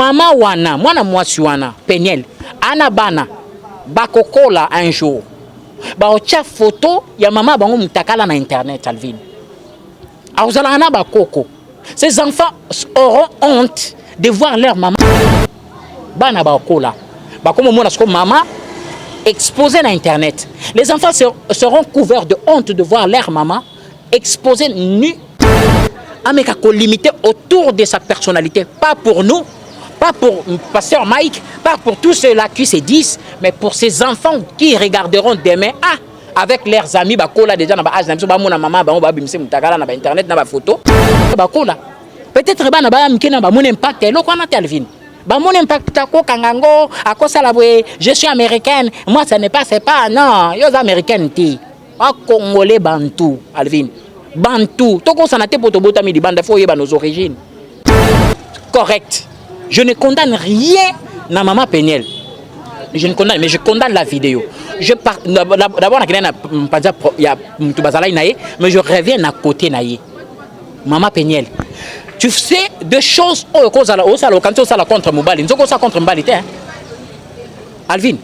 Maman wana, mwana mwasi wana, Peniel, ana bana, bakokola un jour. Baotia photo ya maman bango mutakala na internet Alvin. Auzala ana bakoko. Ces enfants auront honte de voir leur maman. Bana bakola. Bakomo mona sko maman exposée na internet. Les enfants seront couverts de honte de voir leur maman exposée nue. Ameka ko limité autour de sa personnalité, pas pour nous. Pas pour Pasteur Mike, pas pour tous ceux-là qui se disent, mais pour ces enfants qui regarderont demain, avec leurs amis, bakola déjà na ba âge na biso ba mona maman ba ba bimse mutakala na ba internet na ba photo, bakola. Peut-être ba na ba mkena ba mon impact eloko na Alvin. Ba mon impact ko kangango akosala boye, je suis américaine, moi ça n'est pas c'est pas non, yo américaine ti. Ba congolais bantou Alvin. Bantou, to ko sanate poto bota mi di banda fo yeba nos origines. Correct. Je ne condamne rien na maman Peniel. Je ne condamne, mais je condamne la vidéo. D'abord, mais je reviens à côté naïe. Maman Peniel. Tu sais deux choses quand tu as contre Mobali. Nous avons contre Mobali. Alvin.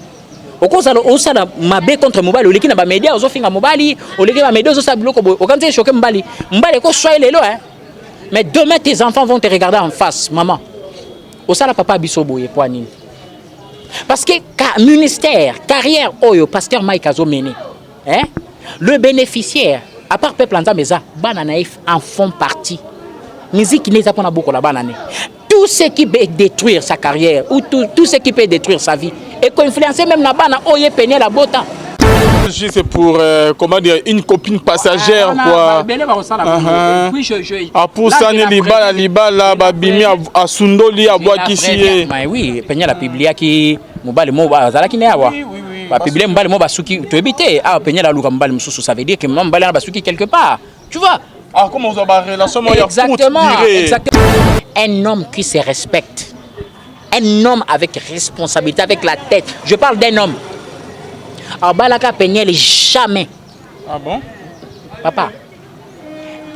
Au cause de ma bé contre Mobali, au lieu de médias, aux offres Mobali, au lieu de médias, aux offres Mobali, au quand tu es choqué Mobali, Mobali, soyez les lois. Mais demain, tes enfants vont te regarder en face, maman. Au sala papa bisobo et poanine. Parce que ministère, carrière, oyo, pasteur Mike Azo mené. Hein? Le bénéficiaire, à part peuple Anzameza, bananaïf en font partie. Musique n'est pas beaucoup la banane. Tout ce qui peut détruire sa carrière, ou tout ce qui peut détruire sa vie, et qu'influencer même la banane, oye peigner la bota. C'est pour comment dire une copine passagère quoi. Pour ça libala babimi à sundoli à bois qui oui peigner la biblia qui mobali mo bazala ki ne awa ba biblia mobali mo basuki to ebité peigner la luka mobali mususu ça veut dire que mobali na basuki quelque part tu vois comment on va relation exactement. Un homme qui se respecte, un homme avec responsabilité, avec la tête, je parle d'un homme. Balaka Peniel jamais. Ah bon? Papa.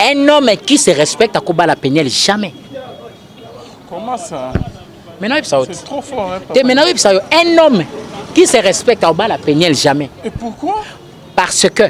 Un homme qui se respecte à Kobala Peniel jamais. Comment ça? C'est trop fort. Hein, un homme qui se respecte à Kobala Peniel jamais. Et pourquoi? Parce que.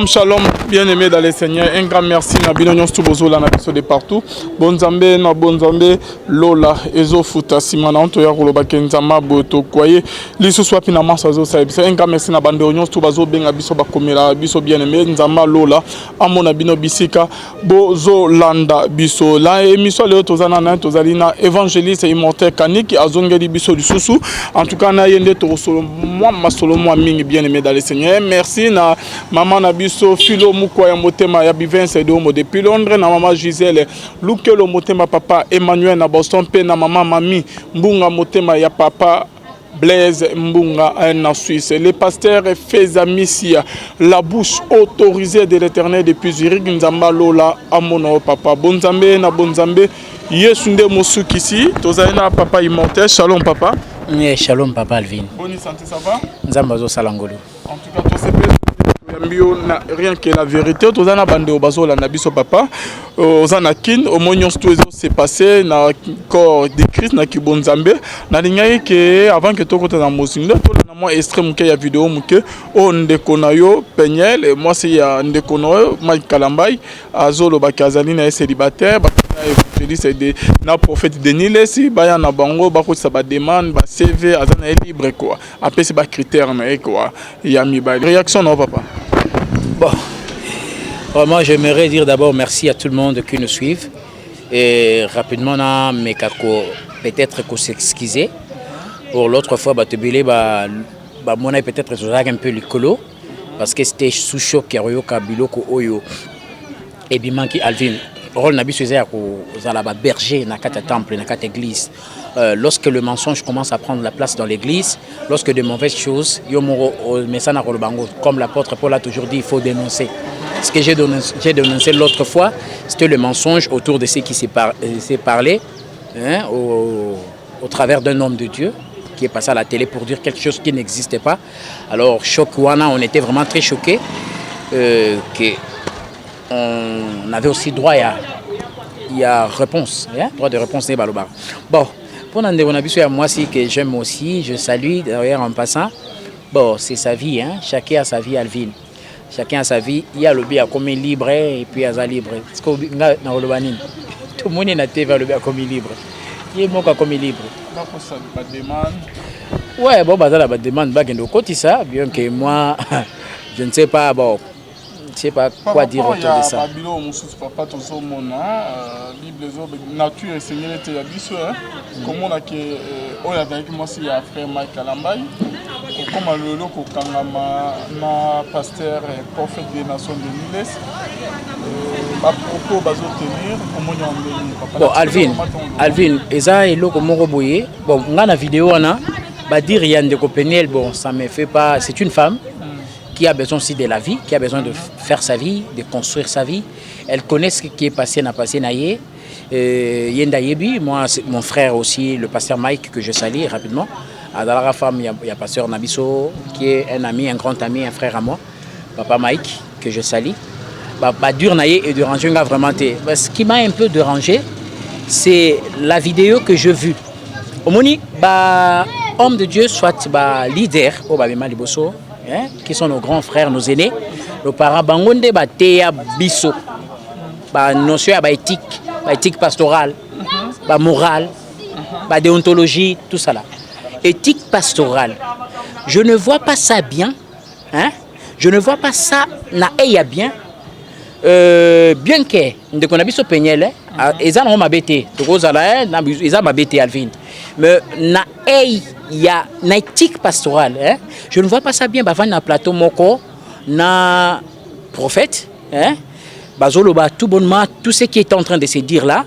Shalom, bien-aimés dans les Seigneurs, un grand merci na binonyon stubozo la na biso de partout. Bonzambe na bonzambe lola ezo futa simana onto ya koloba kenzama boto kwaye liso swapi na masa zo saibisa. Un grand merci na bande onyon stubozo benga biso bakomela biso bien-aimé nzamba lola amona bino bisika bozo landa biso la émission le tozana na tozalina évangéliste immortel kaniki azongeli biso lisusu. En tout cas na yende to solo moi masolo moi mingi bien-aimé dans les Seigneurs. Merci na maman na biso filo mukwa ya motema ya bivense de homo depuis Londres na maman Gisèle lukelo motema papa Emmanuel na Boston pe na maman Mami mbunga motema ya papa Blaise Mbunga na Suisse. Le pasteur Feza Missia, la bouche autorisée de l'Éternel depuis Zurich, Nzamba Lola Amono papa Bonzambe na Bonzambe Yesunde Mosukisi tozaina papa immortel. Shalom papa. Oui, shalom papa Alvin. Bonne santé, ça va? Nzamba zo salangolo. En tout cas, tous ces rien que la vérité, tous les bande au bazo la nabiso papa, aux anakin, au monion tout s'est passé na corps de Christ na kibonzambe, na lingaye que avant que tout côté dans Mosinga, tout le moi extrême que ya vidéo muke, on déconayo Peniel et moi c'est ya déconayo Mike Kalambay, azolo bakazali na célibataire, c'est de na prophète Denis si baya na bango bako ça ba demande ba CV azana libre quoi. Après c'est ba critère na quoi. Il y a mi ba réaction non papa. Bon, moi j'aimerais dire d'abord merci à tout le monde qui nous suivent et rapidement na mais peut-être qu'on s'excuser pour l'autre fois ba tebele ba mon peut-être un peu l'écolo parce que c'était sous choc ya kabiloko oyo et bimanki Alvin rôle na biso ezaya ko zala ba berger na kata temple na kata église. Lorsque le mensonge commence à prendre la place dans l'église, lorsque de mauvaises choses, comme l'apôtre Paul a toujours dit, il faut dénoncer. Ce que j'ai dénoncé l'autre fois, c'était le mensonge autour de ce qui s'est parlé hein, au travers d'un homme de Dieu qui est passé à la télé pour dire quelque chose qui n'existait pas. Alors, Chokwana, on était vraiment très choqués qu'on avait aussi droit à il y a réponse, hein? Droit de réponse n'est pas le bar. Bon, pour n'en dévoiler à moi aussi que j'aime aussi, je salue d'ailleurs en passant. Bon, c'est sa vie, hein? Chacun a sa vie, Alvin. Chacun a sa vie. Il y a le bien comme libre et puis il y a libre. Parce que dans le banin, tout le monde est natif le bien comme libre. Il est bon comme libre. Ouais, bon, bah, ça, la demande, bah, ça, bien que moi, je ne sais pas, bon. Je ne sais pas quoi dire autour de ça. Nature comme on a que on a avec moi il y a frère Mike Kalambai comme le loco na pasteur prophète des nations de Niles à propos bazo tenir comme on bon Alvin eza eloko moko boye bon nga na vidéo wana ba dire Yann de Copeniel bon ça me fait pas c'est une femme qui a besoin aussi de la vie, qui a besoin de faire sa vie, de construire sa vie. Elle connaît ce qui est passé, n'a passé, naïe. Yenda Yebi, moi, mon frère aussi, le pasteur Mike, que je salue rapidement. À la femme, il y a pasteur Nabiso, qui est un ami, un grand ami, un frère à moi. Papa Mike, que je salue. Dur naïe et déranger, vraiment. Ce qui m'a un peu dérangé, c'est la vidéo que j'ai vue. Au Moni, homme de Dieu, soit leader, au Babema Liboso, qui sont nos grands frères, nos aînés, nos parents, bangonde bateya biso, notion à éthique pastorale, morale, déontologie, tout ça là. Éthique pastorale. Je ne vois pas ça bien, hein? Je ne vois pas ça na bien. Bien que nous connaissons biso Peniel, ils ont mabete, ils ont mabete Alvin. Mais na ya na éthique pastorale, hein? Je ne vois pas ça bien. Bavant na plateau moko na prophète, hein? Bazoloba tout bonnement tout ce qui est en train de se dire là.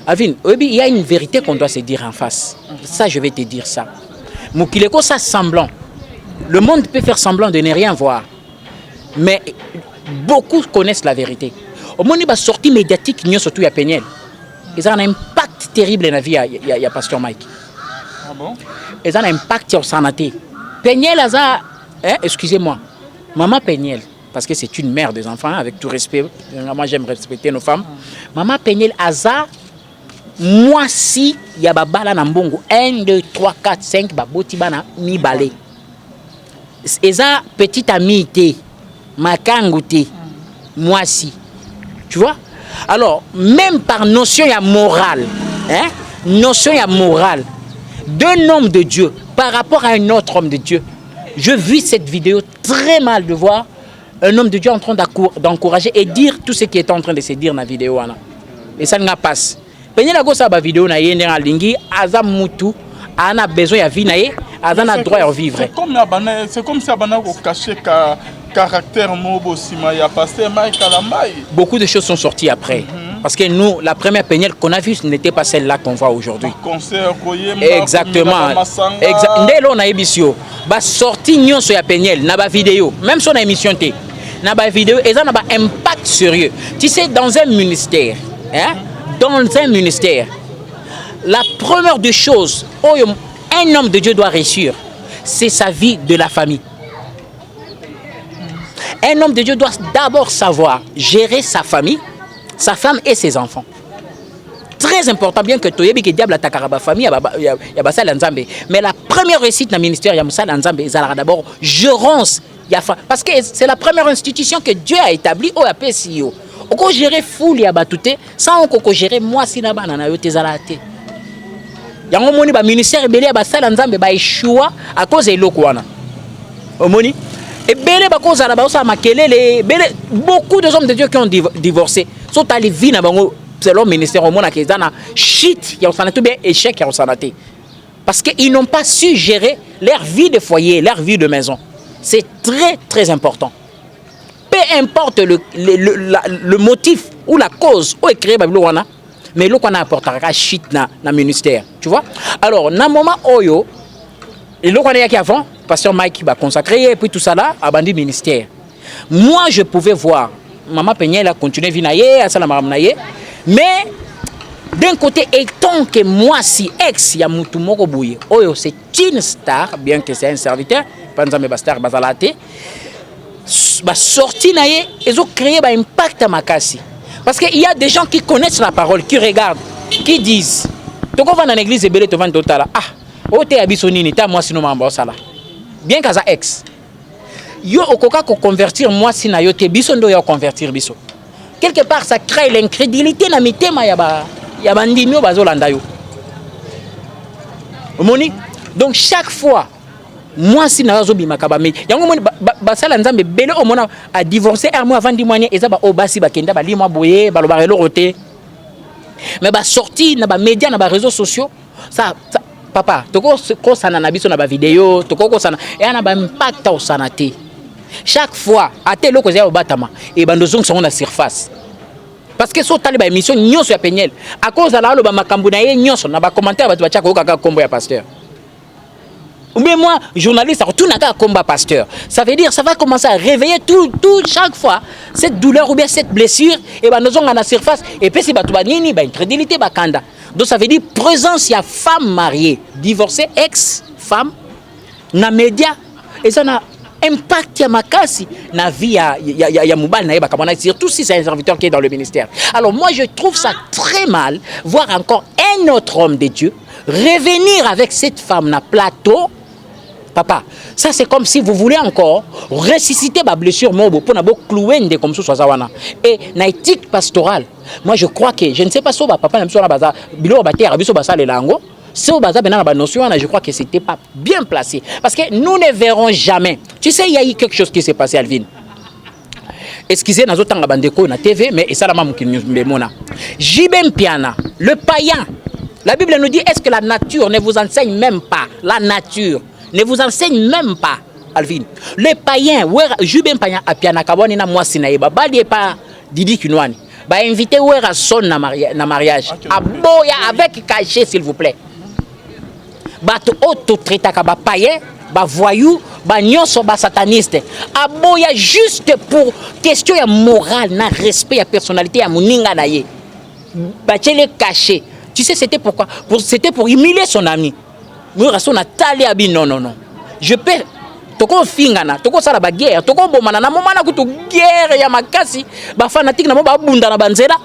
Alvin, il y a une vérité qu'on doit se dire en face. Ça, je vais te dire ça. Moukileko ça semblant. Le monde peut faire semblant de ne rien voir, mais beaucoup connaissent la vérité. Au moment où sortie médiatique, il y a surtout à Peniel. Ils ont un impact terrible dans la vie. Il y a pasteur Mike. Ah bon? Ils ont un impact sur sa santé. Peniel, excusez-moi, maman Peniel, parce que c'est une mère des enfants, avec tout respect. Moi, j'aime respecter nos femmes. Maman Peniel, moi, si il y a babala nambongo 1, 2, 3, 4, 5, baboti bana mi balé. Eza petite amie Makangouté, moi si. Tu vois? Alors, même par notion il y a morale, hein? Notion il y a morale d'un homme de Dieu par rapport à un autre homme de Dieu. Je vis cette vidéo très mal de voir un homme de Dieu en train d'encourager et dire tout ce qui est en train de se dire dans la vidéo. Et ça ne passe. Peñe la gosa ba vidéo na yende en lingi aza mutu ana besoin ya vie na ye aza na droit à vivre. C'est comme si abana ko cacher caractère mobo sima ya pasteur Mike Kalambai. Beaucoup de choses sont sorties après. Parce que nous, la première Peniel qu'on a vue n'était pas celle-là qu'on voit aujourd'hui. Exactement. Ndelo na ebisio. Ba sorti nyonso ya Peniel na ba vidéo, même son émission té. Na ba vidéo et ça na ba impact sérieux. Tu sais dans un ministère, hein? Dans un ministère, la première des choses un homme de Dieu doit réussir, c'est sa vie de la famille. Un homme de Dieu doit d'abord savoir gérer sa famille, sa femme et ses enfants. Très important, bien que Toyebi que diable attaque la famille, il y a Bassal Nzambe. Mais la première réussite dans le ministère, il y a Moussal Nzambe, il y a d'abord gérance. Parce que c'est la première institution que Dieu a établie au APCIO. On gérer foule ya batouté sans on gérer moi si na bana na yo tezalate. Yango moni ba ministère belé ba sala nzambe ba échoua à cause eloko wana. Omoni et belé ba cause la ba sa makelele belé beaucoup de hommes de Dieu qui ont divorcé sont allés vivre na bango selon ministère au mona kezana shit ya sanate bien échec ya sanate. Parce que ils n'ont pas su gérer leur vie de foyer, leur vie de maison. C'est très très important. Peu importe le motif ou la cause où est créé Babylone, mais l'on a apporté un shit dans le ministère. Tu vois? Alors, dans le moment où et l'on a qui avant, pasteur Mike va consacrer et puis tout ça là, a bandit ministère. Moi, je pouvais voir Maman Peniel a continué à vinailler, à Salamaraminaye, mais d'un côté, étant que moi, si ex, il y a Moutoumoko Bouye, c'est une star, bien que c'est un serviteur, pas un star, Bazalate. Sorti naie ils ont créé un impact à Makassi Parce qu'il y a des gens qui connaissent la parole, qui regardent, qui disent. Tu vas dans l'église et tu vas total. Ah, oh t'es abissonini, t'as moi sinon m'en ça là. Bien qu'à ex. Yo okoka ko convertir moi si na yo te biso ndo yo convertir biso. Quelque part ça crée l'incrédulité na mitema ya bandimio bazolanda yo. Omoni? Donc chaque fois moi si na zo bimaka ba me yango moni basala nzambe bele o mona a divorcé un mois avant d'imoigner eza ba obasi bakenda ba limwa boye ba lobare lokote. Mais ba sorti na ba médias na ba réseaux sociaux ça papa toko ko sana na biso na ba vidéo toko ko sana et na ba impact au sanate. Chaque fois à tel ko za obatama et bandozong sont na surface. Parce que so tali ba émission nyonso ya Peniel à cause la lo ba makambu na ye nyonso na ba commentaire ba tu ba chaka kaka kombo ya pasteur. Mais moi, journaliste, retourne à combat pasteur. Ça veut dire, ça va commencer à réveiller tout chaque fois cette douleur ou bien cette blessure. Et ben nous avons à la surface. Et puis c'est incrédulité, bakanda. Donc ça veut dire présence, il y a femme mariée, divorcée, ex-femme, na média. Et ça a impact ya makasi na vie ya mobile na yeba kamana, surtout si c'est un serviteur qui est dans le ministère. Alors moi je trouve ça très mal voir encore un autre homme de Dieu revenir avec cette femme na plateau. Papa, ça c'est comme si vous voulez encore ressusciter ma blessure mobo pour n'avoir cloué de comme ça wana. Et na éthique pastorale, moi je crois que je ne sais pas si papa même sur la baza bilo ba terre biso basa le lango, si au baza bena ba notion je crois que c'était pas bien placé parce que nous ne verrons jamais. Tu sais il y a eu quelque chose qui s'est passé Alvin. Excusez nazo tanga bandeko na TV mais et ça la mamu qui nous mona. Jibem Piana, le païen. La Bible nous dit est-ce que la nature ne vous enseigne même pas la nature ne vous enseigne même pas, Alvin. Les païens, Jubem païen à Piana Kaboni na moi sinaïba, bali pas Didi Kinwani. Ba invité ouera son na mariage. Aboya avec cachet s'il vous plaît. Ba to auto traita ka ba païen, ba voyou, ba nyonso ba sataniste. Aboya juste pour question ya morale, na respect ya personnalité ya muninga na ye. Ba tchele caché. Tu sais c'était pourquoi? C'était pour humilier son ami. Non. Je peux. Toko fingana, toko sala ba guerre, toko bomana na momana kutu guerre ya makasi, ba fanatique na mo ba bunda na banzela.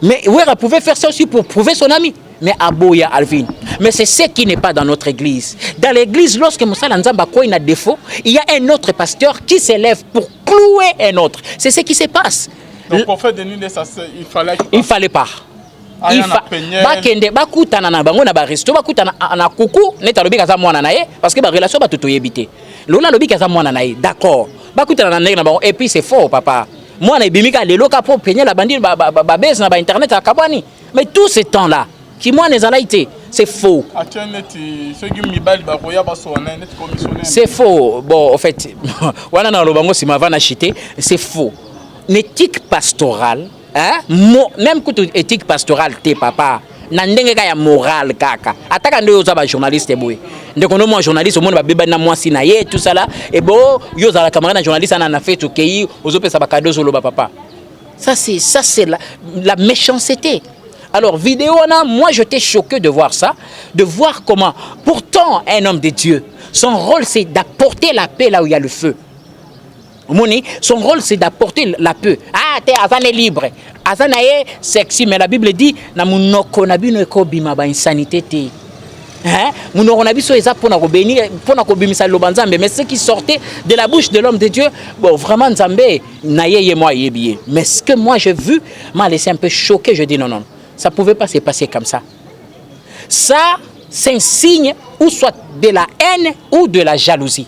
Mais Ouera pouvait faire ça aussi pour prouver son ami. Mais Aboya Alvin. Mais c'est ce qui n'est pas dans notre église. Dans l'église, lorsque Moussa Nzamba quoi il a défaut, il y a un autre pasteur qui s'élève pour clouer un autre. C'est ce qui se passe. Donc pour faire des nuits, il fallait pas. Bakende bakutana na bango na ba resto bakutana na kuku neta lobi kaza mwana na ye parce que ba relation ba toto yebité lola lobi kaza mwana na ye d'accord bakutana na ndenge na bango et puis c'est faux papa mwana ebimika lelo ka po peigner la bandine ba base na ba internet à kabani mais tout ce temps là qui mwana ezala été c'est faux c'est faux bon en fait wana na lobango si mava na chité c'est faux l'éthique pastorale. Hein? Même que éthique pastorale t'es papa nandenge ka ya morale kaka ataka ndo za ba journaliste boy ndeko no mo journaliste au monde ba beba na moi sinaye tout ça là et bon yo za la camarade journaliste na fait tout pays ozopesa ba cadeau solo ba papa ça c'est la méchanceté. Alors vidéo là moi j'étais choqué de voir ça, de voir comment pourtant un homme de Dieu son rôle c'est d'apporter la paix là où il y a le feu. Son rôle c'est d'apporter la paix. Ah, t'es Azan est libre. Azan est sexy, mais la Bible dit na munoko na bino eko bima ba insanité te. Hein? Munoko na biso eza pona ko bénir, pona ko bimisa lobanzambe, mais ce qui sortait de la bouche de l'homme de Dieu, bon vraiment Nzambe na yeye moi yebié. Mais ce que moi j'ai vu m'a laissé un peu choqué, je dis non, ça pouvait pas se passer comme ça. Ça c'est un signe ou soit de la haine ou de la jalousie.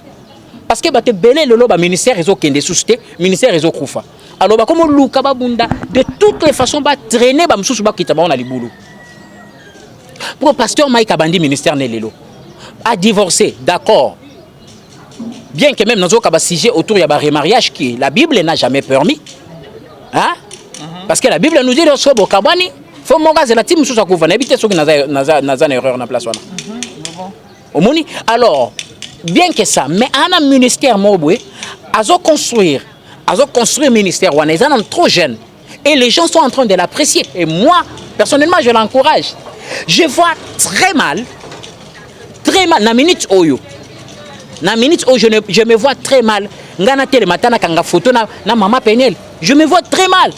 Parce que bate belé le loba ministère réseau kende susté ministère réseau koufa alors ba comme luka ba bunda de toutes les façons ba traîner ba msusu ba kita ba na libulu pour pasteur Mike Abandi ministère nelelo a divorcé d'accord bien que même nazo ka ba sujet autour ya ba remariage qui la Bible n'a jamais permis hein parce que la Bible nous dit lorsque bokabani faut monga la team msusu akufa na ebite soki naza erreur na place wana omoni alors bien que ça, mais un ministère mobile, à construire ministère, on est trop jeune. Et les gens sont en train de l'apprécier. Et moi, personnellement, je l'encourage. Je vois très mal, na minute oyo. Na minute où je me vois très mal. Ngana tele matana kanga photo na maman Peniel. Je me vois très mal.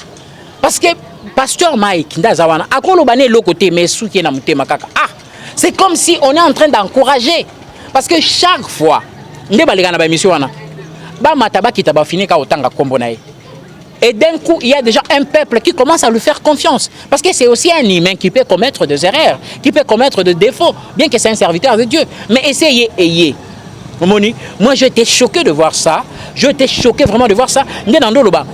Parce que pasteur Mike Ndazawana, à quoi le côté mais soutien na mutema kaka. Ah, c'est comme si on est en train d'encourager. Parce que chaque fois, nde baligana ba mission wana. Ba mataba ki taba fini ka otanga kombo na ye. Et d'un coup, il y a déjà un peuple qui commence à lui faire confiance. Parce que c'est aussi un humain qui peut commettre des erreurs, qui peut commettre des défauts, bien que c'est un serviteur de Dieu. Mais essayez, ayez. Moi, j'étais choqué de voir ça. J'étais choqué vraiment de voir ça.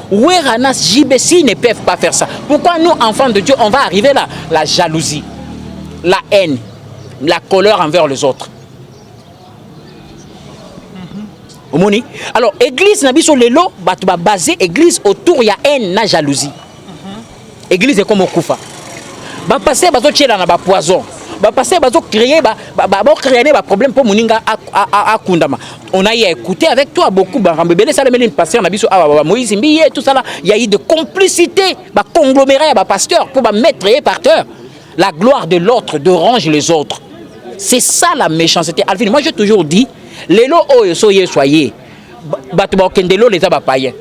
Weranas, JBC ne peuvent pas faire ça. Pourquoi nous, enfants de Dieu, on va arriver là? La jalousie, la haine, la colère envers les autres. Alors, église n'a pas sur les lots, basé église autour il y a haine, na jalousie. Église est comme au Koufa. Ba passer bazo tchela na ba poison. Ba passer bazo créer ba problème pour moninga à Kundama. On a écouté avec toi beaucoup ba rambebele ça le meline pasteur na biso Moïse Mbiye tout ça là, il y a eu de complicité, ba congloméré ba pasteur pour ba mettre par terre la gloire de l'autre, de ranger les autres. C'est ça la méchanceté. Alvin, moi j'ai toujours dit les lots oyo soyez batu ba kendelo les aba païens.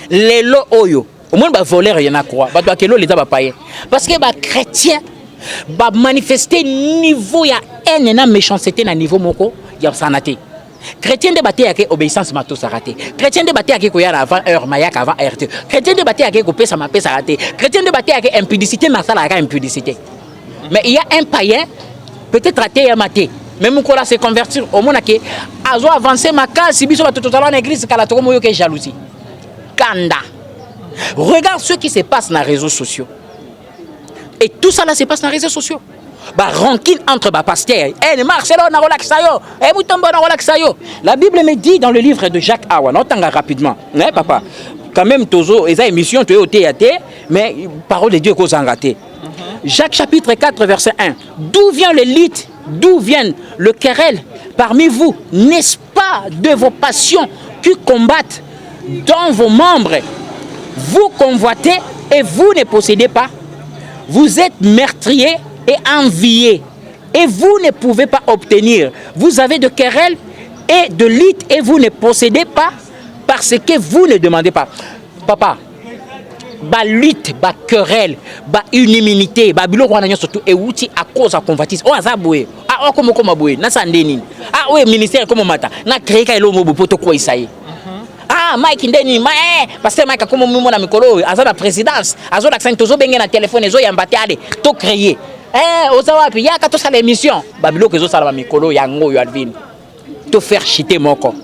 Les lots oyo au moins ba voler rien à croire batu ba kendelo les aba païens parce que ba chrétien ba manifester niveau ya haine na méchanceté na niveau moko ya sanate. Chrétien de baté avec obéissance mato sarate. Chrétien de baté avec koya avant heure mayak avant RT. Chrétien de baté avec kopé ça m'a pé sarate. Chrétien de baté avec impudicité na sala avec impudicité. Mais il y a un païen peut-être raté ya maté. Même quand là se convertir au monde que azo avancer ma case si biso totalement en église kala to moyo ke jalousie. Kanda. Regarde ce qui se passe dans les réseaux sociaux. Et tout ça là se passe dans les réseaux sociaux. Bah rancune entre bah pasteurs. Eh Marcelo na relax sayo. Eh Mutombo na relax sayo. La Bible me dit dans le livre de Jacques Awa, n'entanga rapidement. Hein papa. Quand même tozo eza émission to otéaté mais parole de Dieu qu'on raté. Jacques chapitre 4 verset 1. D'où vient le lit? D'où vient le querelle parmi vous? N'est-ce pas de vos passions qui combattent dans vos membres? Vous convoitez et vous ne possédez pas. Vous êtes meurtriers et enviés et vous ne pouvez pas obtenir. Vous avez de querelles et de lit et vous ne possédez pas parce que vous ne demandez pas. Papa, ba lutte, ba querelle, ba unanimité, ba bilo wana nyo surtout et outil à cause de convoitise. Oh azaboué, ah oh comme boué, na sandeni. Ah ouais ministère comme mata, na créé ka elo mo poto ko isaye. Ah Mike ndeni, parce que Mike comme mo na mikolo, azala présidence, azola accent tozo benga na téléphone ezo yambate ale, to créer. Ozawa puis ya ka to sala émission, ba bilo ke zo sala mikolo yango yo Alvin. To faire chiter moko.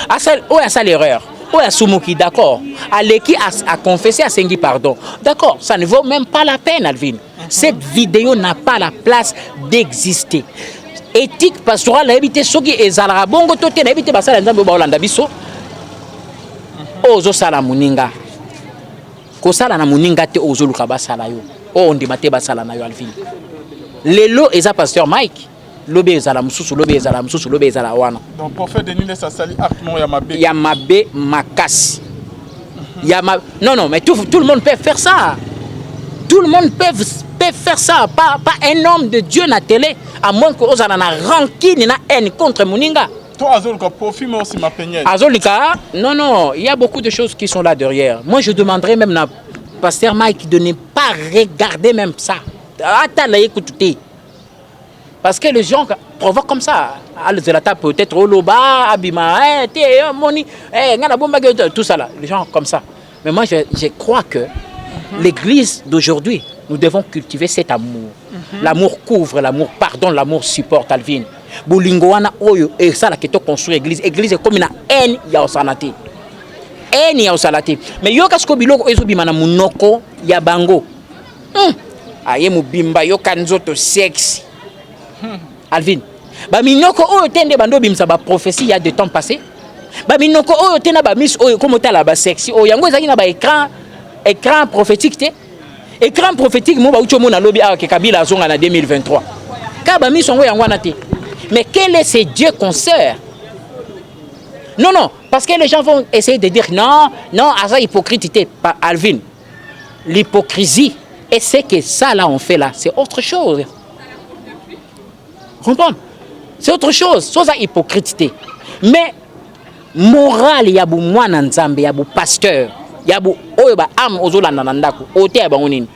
Asal oh ya sala erreur. Oh, Soumouki, d'accord. Aleki a confessé à Sengi pardon. D'accord, ça ne vaut même pas la peine, Alvin. Cette vidéo n'a pas la place d'exister. Éthique pastorale, habité Sogi et Zalara Bongo Toté, habité Basala Nzambo Baolanda Biso. Ozo Sala Muninga. Kosala na Muninga te Ozo Lukaba Salayo. Oh, on dit Mate Basala Nayo Alvin. Lelo Eza Pasteur Mike. Lobe ezala mususu lobe ezala wana. Donc prophète Denis laisse sali actement Yamabe. Yamabe makasi. Non mais tout le monde peut faire ça. Tout le monde peut faire ça, pas un homme de Dieu na télé à moins que ozala na rancune na haine contre Muninga. Toi Azolika profime aussi ma peignelle. Azolika non, il y a beaucoup de choses qui sont là derrière. Moi je demanderais même à pasteur Mike de ne pas regarder même ça. Attends là écoute. Parce que les gens provoquent comme ça. Peut-être Oloba, Abima, Moni, tout ça là. Les gens comme ça. Mais moi, je crois que l'église d'aujourd'hui, nous devons cultiver cet amour. L'amour couvre, l'amour pardonne, l'amour supporte, Alvin. Bolingoana, Oyo, et ça, la question construit l'église. L'église est comme une haine, il y a au sanate. Haine, il y a au sanate. Mais yo, qu'est-ce que biloko, ezobimana munoko, ya bango. Aye mubimba, yo kanzoto sexy. Alvin, ba minoko oyo tende bando bimsa ba prophétie il y a de temps passé. Ba minoko oyo tena ba miss oyo comme tala ba sexy oyo yango ezaki na ba écran prophétique te. Écran prophétique mo ba ucho mo na lobi a ke Kabila azonga na 2023. Ka ba miss ongo yango na te. Mais quel est ce Dieu qu'on sert? Non, parce que les gens vont essayer de dire non, asa hypocrite pas Alvin. L'hypocrisie et c'est que ça là on fait là, c'est autre chose. Comprendre? C'est autre chose, c'est hypocrite. Mais moral, il y a beaucoup de nzambe, il y a beaucoup pasteur. yabu oyo ba am ozolanda na ndako ote ya bango nini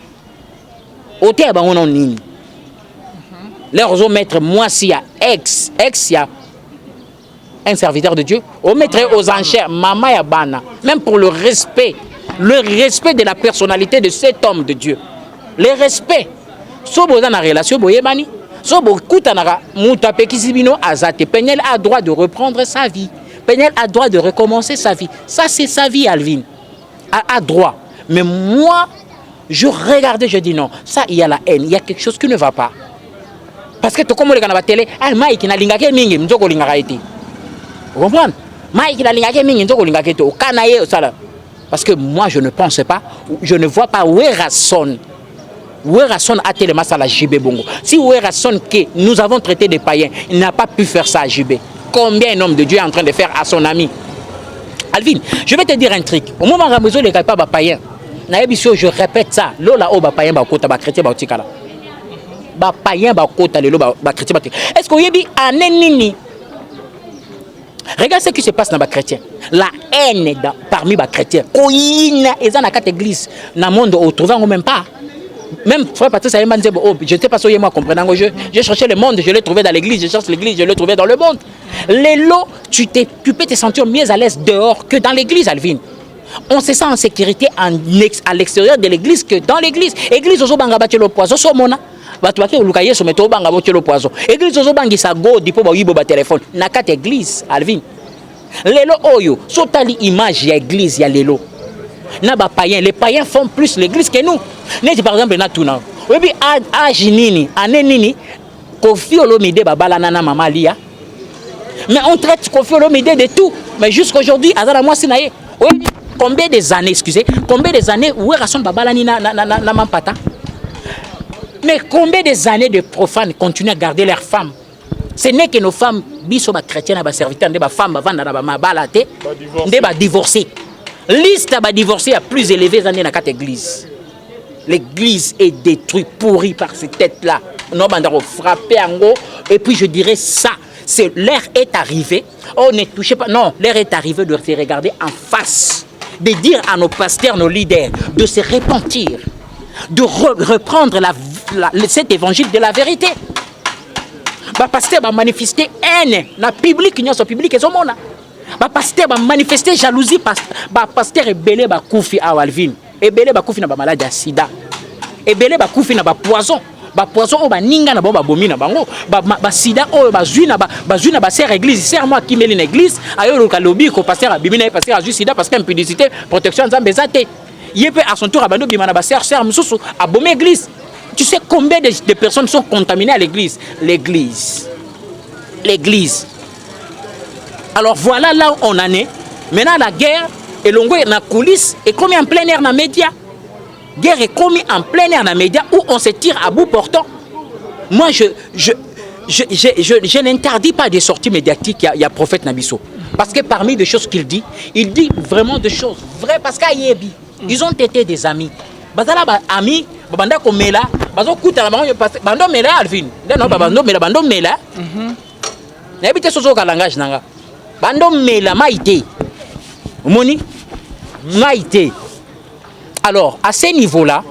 ote ya bango nini leur ozo mettre moi si ya ex ya un serviteur de Dieu on mettrait aux enchères maman ya bana même pour le respect de la personnalité de cet homme de Dieu le respect so boza na relation boyebani so bokuta na muta pekisi bino azate Peniel a droit de reprendre sa vie Peniel a droit de recommencer sa vie ça c'est sa vie Alvin a droit mais moi je regardais je dis non ça il y a la haine il y a quelque chose qui ne va pas parce que to comme le kana télé ah Mike na lingake mingi mzoko lingaka ite vous comprenez Mike na lingake mingi mzoko lingaka ite okana ye sala parce que moi je ne pense pas je ne vois pas où est Rasson a tellement ça la JB Bongo si où est Rasson que nous avons traité des païens il n'a pas pu faire ça à JB combien un homme de Dieu est en train de faire à son ami Alvin je vais te dire un truc au moment où Ramazzo les pas païens je répète ça lola o ba païen ba kota ba chrétien ba otikala ba païen ba kota lelo ba chrétien ba est-ce que yebi anenini regarde ce qui se passe dans les chrétiens la haine parmi les chrétiens koyina eza na quatre églises na monde au trouvant même pas même frère Patrice a dit oh je n'étais pas soyez moi comprenant je cherchais le monde je l'ai trouvé dans l'église je cherche l'église je l'ai trouvé dans le monde les lots tu peux te sentir mieux à l'aise dehors que dans l'église Alvin on se sent en sécurité à l'extérieur de l'église que dans l'église église ozo banga batelo poison so mona batu bake uluka yeso meto banga batelo poison église ozo bangisa godi po ba yibo ba téléphone na quatre église Alvin lelo oyo sotali image ya église ya lelo na ba païens les païens font plus l'église que nous net par exemple na tuna webi âge nini ane nini Kofi Olomide ba balana na mama lia mais on traite Kofi Olomide de tout mais jusqu'aujourd'hui azala moi sinaye webi combien des années excusez combien des années où Rasson ba balani na mampata mais combien des années de profanes continuent à garder leurs femmes ce n'est que nos femmes biso ba chrétiens ba serviteurs de ba femmes ba vanda ba mabalate de ba divorcer liste ba divorcer à plus élevé années dans quatre églises l'église est détruite pourrie par ces têtes là non bandaro frapper ango et puis je dirais ça c'est l'heure est arrivée on ne touchez pas non l'heure est arrivée de se regarder en face de dire à nos pasteurs nos leaders de se repentir de reprendre cet évangile de la vérité ba pasteur ba manifester haine na public nyonso public ezomona ba pasteur ba manifester jalousie ba pasteur ebele ba kufi awalvin ebele ba kufi na ba maladie ya sida ebele ba kufi na ba poison o ba ninga na ba bomi na bango ba sida o ba zui na ba sœur église sœur moi qui meli na église ayo ka lobby ko pasteur abimi na pasteur a zui sida parce que impudicité protection nzambe zate yepé à son tour abando bima na ba sœur mususu abomi église. Tu sais combien de personnes sont contaminées à l'église? L'église. Alors voilà là où on en est. Maintenant la guerre, et l'on voit dans la coulisse, est commis en plein air dans les médias. Guerre est commis en plein air dans les médias où on se tire à bout portant. Moi, je n'interdis pas des sorties médiatiques. Il y a prophète Nabiso. Parce que parmi les choses qu'il dit vraiment des choses vraies. Parce qu'Ayebi, ils ont été des amis. Bazala amis, banda komela, bazo kuta la bando mela Alvin. Non bando mela. N'habite sozo ka langage nanga. Bando mela maïté. Moni maïté. Alors à ce niveau-là,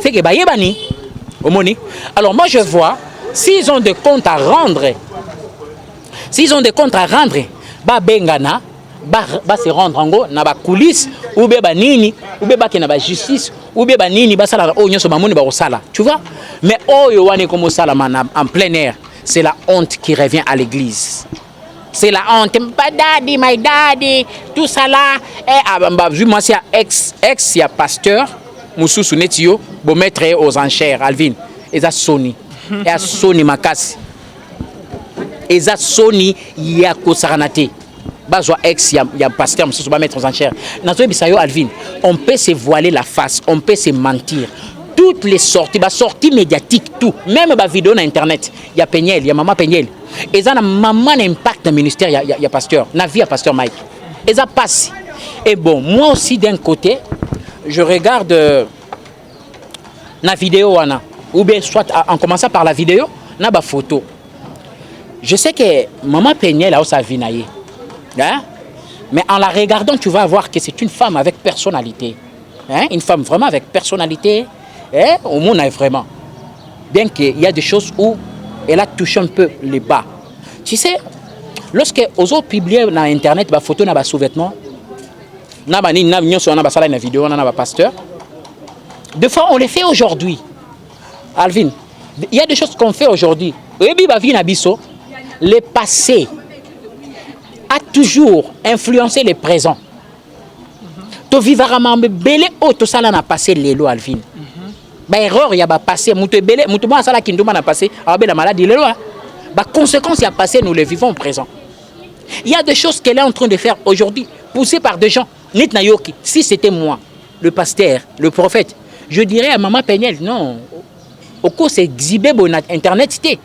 c'est que bayebani moni. Alors moi je vois s'ils ont des comptes à rendre. Ba bengana ba se rendre en gros na ba coulisse ou be ba nini ou be ba ke na ba justice ou be ba nini ba sala o nyoso mamoni ba osala tu vois mais oyo wane comme sala en plein air c'est la honte qui revient à l'église c'est la honte my daddy tout ça là et moi c'est ex ya pasteur mususu netio bo mettre aux enchères Alvin eza soni et a soni makasi eza soni ya kosaranate bazwa ex ya pasteur mususu ba mettre aux enchères nazo bisayo Alvin on peut se voiler la face on peut se mentir toutes les sorties médiatiques tout même ba vidéo na internet ya Peniel ya maman Peniel eza na maman impact na ministère ya pasteur na vie ya pasteur Mike eza passe et bon moi aussi d'un côté je regarde na vidéo wana ou bien soit en commençant par la vidéo na ba photo je sais que maman Peniel a sa vie naie hein Mais en la regardant, tu vas voir que c'est une femme avec personnalité. Hein? Une femme vraiment avec personnalité. Hein? Au monde, vraiment. Bien qu'il y a des choses où elle a touché un peu les bas. Tu sais, lorsque aux autres publient dans Internet des photos de sous-vêtements, une vidéo, un pasteur, des fois on les fait aujourd'hui. Alvin, il y a des choses qu'on fait aujourd'hui. Le passé a toujours influencé le présent. Tu vivras même belé au tout ça là n'a passé l'élo Alvin. Ba erreur y a ba passé mutu belé mutu bon ça là qui nduma n'a passé abe la maladie l'élo. Ba conséquences y a passé nous les vivons au présent. Il y a des choses qu'elle est en train de faire aujourd'hui poussées par des gens. Nit Nayoki, si c'était moi, le pasteur, le prophète, je dirais à maman Peniel non. Au cours c'est exhibé bon internet c'était.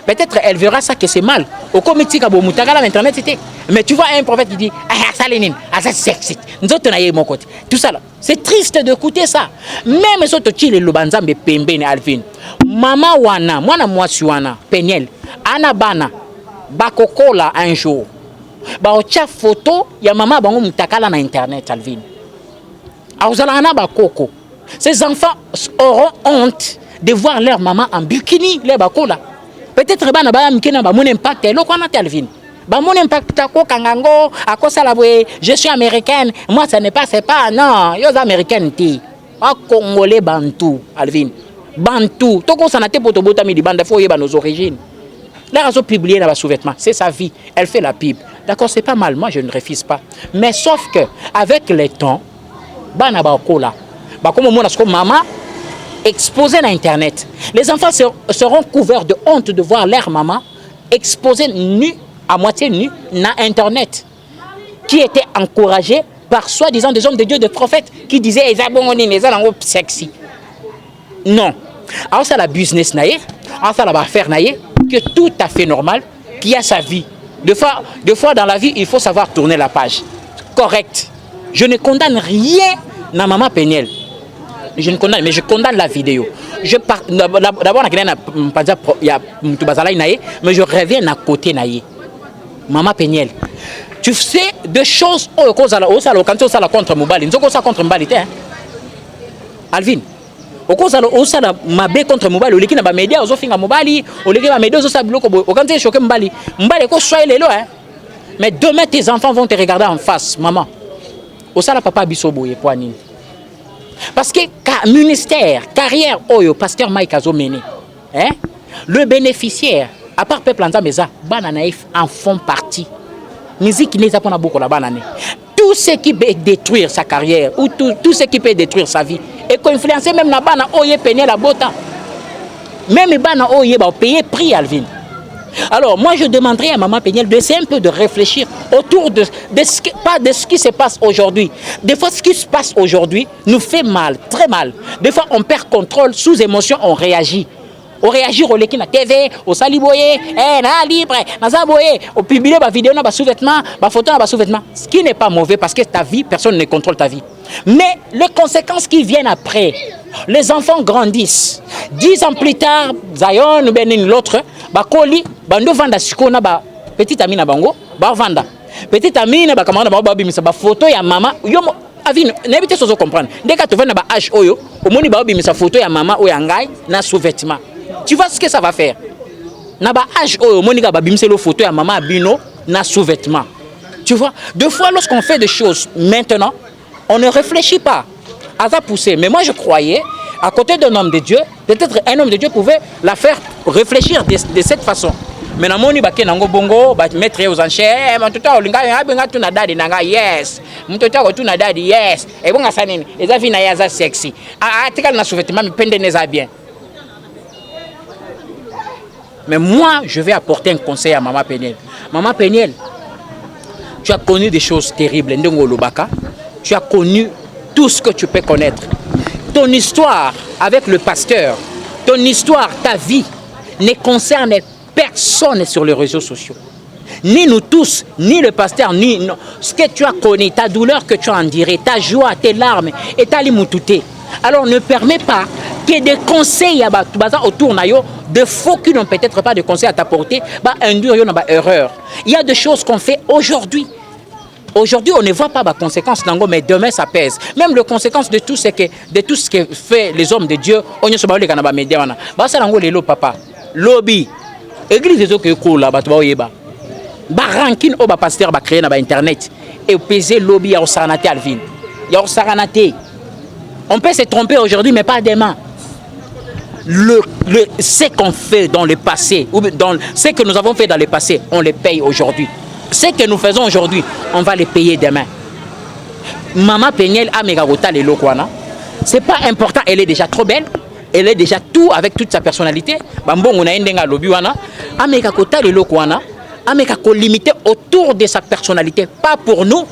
Peut-être elle verra ça que c'est mal. Au comité kabo mutagala l'internet c'était. Mais tu vois un prophète qui dit ah ça lénine, ah ça sexy. Nous autres on a mon côté. Tout ça là, c'est triste d'écouter ça. Même si tu le banzambe pembe ni Alvin. Mama wana, mwana mwasi wana, Peniel, ana bana bakokola un jour. Ba ocha photo ya mama bango mutakala na internet Alvin. Auzala na bakoko. Ces enfants auront honte de voir leur maman en bikini, les bakola. Peut-être bana ba mkena ba mon impact lo kwana Alvin. Ba mon impact ko kangango akosala boye je suis américaine, moi ça n'est pas c'est pas non, yo américaine ti. A congolais bantou Alvin. Bantou, toko sanate poto botami di banda fo yeba nos origines. Là ils ont publié dans sous-vêtements, c'est sa vie, elle fait la pub. D'accord, c'est pas mal, moi je ne refuse pas. Mais sauf que avec le temps bana ba kola. Ba comme moi na maman exposés dans Internet. Les enfants seront couverts de honte de voir leur maman exposée nue, à moitié nue, dans Internet, qui était encouragée par soi-disant des hommes de Dieu, des prophètes, qui disaient ils sont sexy. Non. Alors ça la business naïe, alors ça la affaire naïe, que tout à fait normal, qui a sa vie. Deux fois dans la vie, il faut savoir tourner la page. Correct. Je ne condamne rien dans maman Peniel. Je ne condamne, mais je condamne la vidéo. D'abord, il y a mais je reviens à côté naïe. Maman Peniel, tu sais des choses quand tu as contre Mobali, tu as contre Mobali, Alvin. Au cause de la mabe contre Mobali, on a média, on a fait Mobali, on a média, on a bloqué. Quand tu es choqué Mobali, Mobali, mais demain tes enfants vont te regarder en face, maman. Au sala papa bisobo et poignine. Parce que ministère, carrière, pasteur Mike Azo mené. Hein? Le bénéficiaire, à part peuple Anzameza, Bananaïf en font partie. Musique n'est pas beaucoup la banane. Tout ce qui peut détruire sa carrière, ou tout ce qui peut détruire sa vie, et qu'influencer même la banane, oye peine la bota. Même bana oye va payer prix Alvin. Alors moi je demanderais à maman Peniel d'essayer un peu de réfléchir autour pas de ce qui se passe aujourd'hui. Des fois ce qui se passe aujourd'hui nous fait mal, très mal. Des fois on perd contrôle, sous émotion on réagit. On réagit au leki na TV, au saliboye, na libre, na zaboye, au publier ba vidéo na ba sous-vêtements, ba photo na ba sous-vêtements. Ce qui n'est pas mauvais parce que ta vie, personne ne contrôle ta vie. Mais les conséquences qui viennent après, les enfants grandissent. 10 ans plus tard, Zion ou Benin l'autre, bakoli, bando vanda sikona ba petite amie na bango, ba vanda. Petite amie na ba camarade ba babi misa ba photo ya maman, yo avi n'habite sozo comprendre. Dès que tu vends na ba âge oyo, au moni ba babi misa photo ya maman ou ya ngai na sous-vêtements. Tu vois ce que ça va faire? Na ba âge oyo moni ga ba bimisa lo photo ya maman bino na sous-vêtements. Tu vois? Deux fois lorsqu'on fait des choses maintenant, on ne réfléchit pas à ça pousser. Mais moi je croyais, à côté d'un homme de Dieu, peut-être un homme de Dieu pouvait la faire réfléchir de cette façon. Mais dans mon ibake nango bongo, ba mettre aux enchères, mon toto olinga benga tuna dadi nanga yes. Mon toto ko tuna dadi yes. Et bonga sanini, eza vina yaza sexy. Ah tikal na sous-vêtements mi pende neza bien. Mais moi, je vais apporter un conseil à Maman Peniel. Maman Peniel, tu as connu des choses terribles. Tu as connu tout ce que tu peux connaître. Ton histoire avec le pasteur, ton histoire, ta vie, ne concerne personne sur les réseaux sociaux. Ni nous tous, ni le pasteur, ni non. Ce que tu as connu, ta douleur que tu as endurée, ta joie, tes larmes et ta limoutouté. Alors ne permets pas qu'il y ait des conseils autour de faux qui n'ont peut-être pas de conseils à t'apporter, induire une erreur. Il y a des choses qu'on fait aujourd'hui. Aujourd'hui, on ne voit pas les conséquences, mais demain, ça pèse. Même les conséquences de tout ce que fait les hommes de Dieu, on ne sait pas les médias. Ça, c'est papa. Lobby. Église, c'est ce que je là, ranking au pasteur va créer dans Internet. Et peser lobby à Saranaté Alvin. Il y a Saranaté. On peut se tromper aujourd'hui, mais pas demain. Ce qu'on fait dans le passé, ou ce que nous avons fait dans le passé, on les paye aujourd'hui. Ce que nous faisons aujourd'hui, on va les payer demain. Maman Peniel a Megagota les Lokwana. C'est pas important, elle est déjà trop belle. Elle est déjà tout avec toute sa personnalité. Bambon, on a un lobby wana. A Megagota les Lokwana. A Megako limité autour de sa personnalité. Pas pour nous,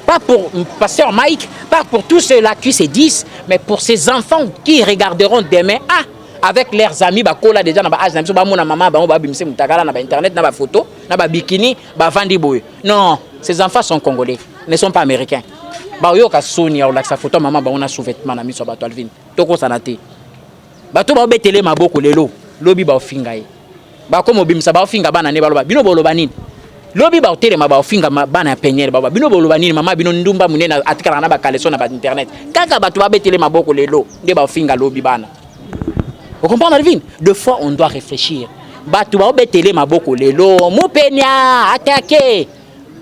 pas pour Pasteur Mike, pas pour tous ceux-là qui se disent, mais pour ces enfants qui regarderont demain. Avec leurs amis, bakola déjà na ba âge na biso ba mona maman ba bimse mutakala na ba internet na ba photo na ba bikini ba vandi boy. Non, ces enfants sont congolais, ne sont pas américains. Ba yo ka Sonia ou la sa photo maman ba on a sous-vêtements na miso ba to Alvin. Toko sanate. Ba to ba betele maboko lelo, lobi ba ofinga yi. Ba ko mobimsa ba ofinga bana ne ba loba. Bino boloba nini? Lobi ba otele ma ba ofinga bana Peniel baba. Bino boloba nini mama bino ndumba munena atikala na ba kaleso na ba internet. Kaka ba to ba betele maboko lelo, nde ba ofinga lobi bana. Vous comprenez, Alvin? Deux fois, on doit réfléchir. Batouba betele maboko lelo, moupenia, attaquer.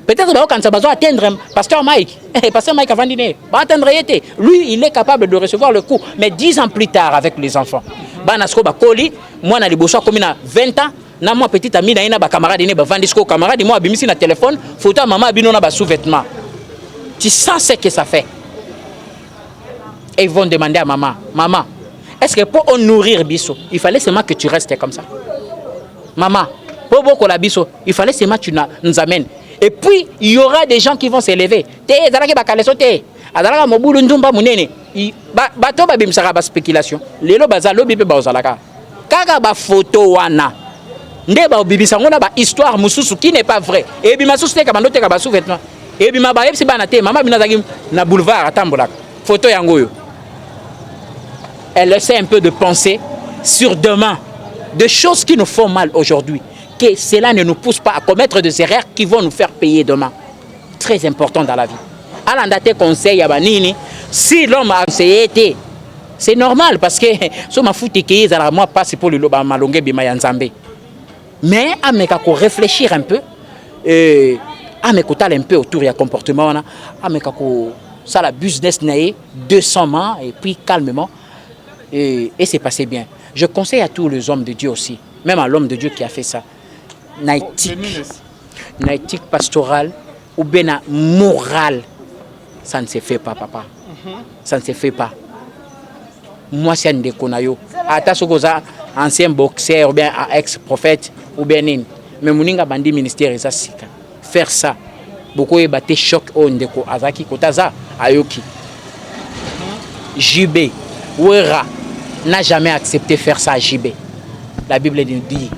Peut-être quand ça va atteindre Pasteur Mike. Pasteur Mike avant dîner. Va atteindre été. Lui, il est capable de recevoir le coup. Mais 10 ans plus tard, avec les enfants. Banasko bakoli, moi na liboso comme na 20 ans, na moi petite amie na ina ba camarade ne ba vandisco camarade moi bimisi na téléphone, photo maman bino na ba sous-vêtements. Tu sens ce que ça fait. Et ils vont demander à maman, maman, est-ce que pour nourrir Bisso, il fallait seulement que tu restes comme ça? Maman, pour beaucoup la Bisso, il fallait seulement que tu nous amènes. Et puis, il y aura des gens qui vont s'élever. T'es zalaki bakaleso te. Azalaka mobulu ndumba munene. Bato ba bimsaka ba spéculation. Lelo bazalo bibe ba ozalaka. Kaka ba photo wana. Nde ba bibisa ngona ba histoire mususu qui n'est pas vrai. Et bima susu te ka bando te ka ba sous-vêtements. Et bima ba yebsi bana te. Maman bina zaki na boulevard atambolaka. Photo yango yo. Elle essaie un peu de penser sur demain, des choses qui nous font mal aujourd'hui, que cela ne nous pousse pas à commettre des erreurs qui vont nous faire payer demain. Très important dans la vie. Alandate conseil à Banini, si l'homme a essayé, c'est normal parce que si ma foute qui moi passe pour le loba malongé bimayanzambe. Mais à me réfléchir un peu, à me coûter un peu autour du comportement, à me ça la business naïe 200 mains et puis calmement. Et c'est passé bien. Je conseille à tous les hommes de Dieu aussi, même à l'homme de Dieu qui a fait ça, naïtique pastorale ou bien morale, ça ne se fait pas, papa. Ça ne se fait pas. Moi, c'est un déconayo. Attention aux anciens boxeurs ou bien ex-prophètes ou bien nini. Mais mon bandi ministère est ça. Faire ça, beaucoup de battre choc au ndeko azaki kotaza ayoki. JB. Ouera n'a jamais accepté de faire ça à JB. La Bible nous dit,